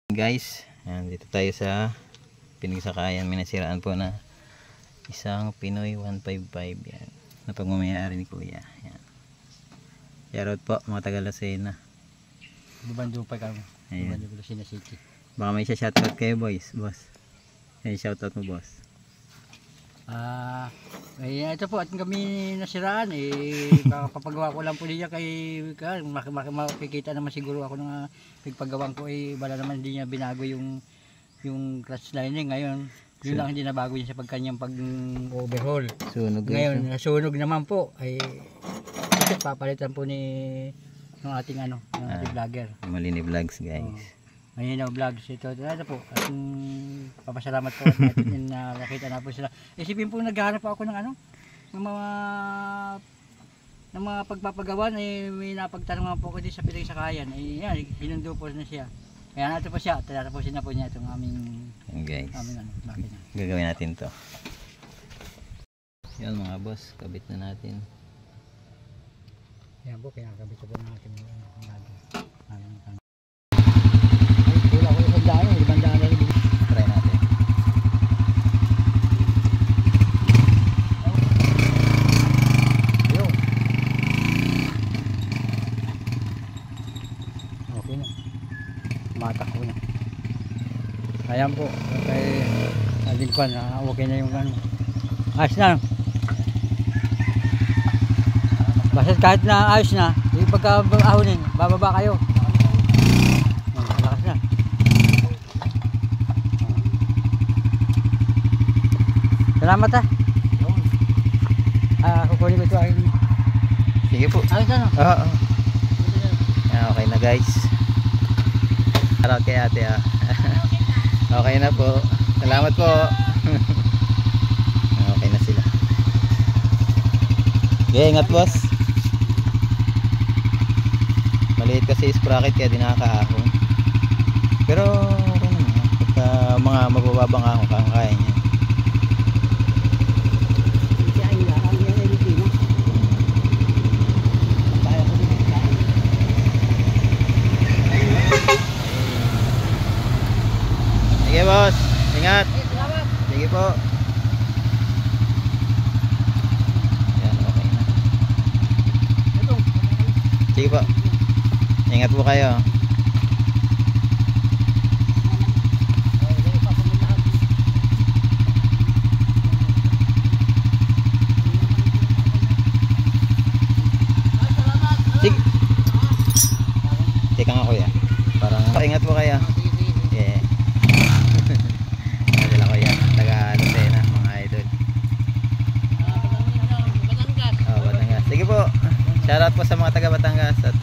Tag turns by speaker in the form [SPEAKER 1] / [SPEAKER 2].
[SPEAKER 1] Guys, ayan, dito tayo sa pinagsakayan. May nasiraan po na isang Pinoy 155 yan, na pagmamayari ni Kuya. Ayan. Yarot po mga Tagalasena.
[SPEAKER 2] Bubando pa kami. Bubando pa Sina City.
[SPEAKER 1] Baka may shoutout kayo boss. Ay, shoutout mo boss.
[SPEAKER 2] Ito po at kami nasiraan papagawa ko lang po niya kay makikita naman siguro ako ng pagpagawang ko bala naman hindi niya binago yung clutch lining ngayon. Yun lang hindi nabago niya sa pagkanyang pag-overhaul.
[SPEAKER 1] Sunog
[SPEAKER 2] ngayon, nasunog naman po ito papalitan po ng ating ng ating vlogger.
[SPEAKER 1] Malini Vlogs guys.
[SPEAKER 2] Malinaw Vlogs ito. Ano po, at papasalamat po natin na nakita na po sila. Isipin po naghahanap po ako ng mga pagpapagawa may napagtanungan po ako din sa pinagsakayan. Yan, ginundo po na siya. Kaya natin po siya, tatapusin na po niya itong aming makina.
[SPEAKER 1] Gagawin natin to. Yan mga boss, kabit na natin.
[SPEAKER 2] Yan po, kinakabit ko po ng ating
[SPEAKER 1] try natin.
[SPEAKER 2] Ayun. Okay na. Matakbo na. Ayan po. Okay. Nadilkwan. Okay na yung ayos na. Basta kahit na ayos na, pagka-ahonin, bababa kayo. Malakas na. Salamat kukunin ko ito akin.
[SPEAKER 1] Sige po.
[SPEAKER 2] Ayos na.
[SPEAKER 1] Oo. Okay na guys. Shoutout kay ate Okay na po. Salamat po. Okay na sila. Okay, ingat boss. Maliit kasi sprocket kaya di nakakaahon. Pero okay naman. Pagka mga mabababang ahon kaya niya. Sige boss, ingat. Sige po. Yan, okay na. Sige po. Ingat po kayo. Sige. Teka nga kuya. Parang ingat po kayo. Yeah. Nadala ko yan. Taga-Lucena mga idol. Batangas. Sige po. Shoutout po sa mga taga Batangas at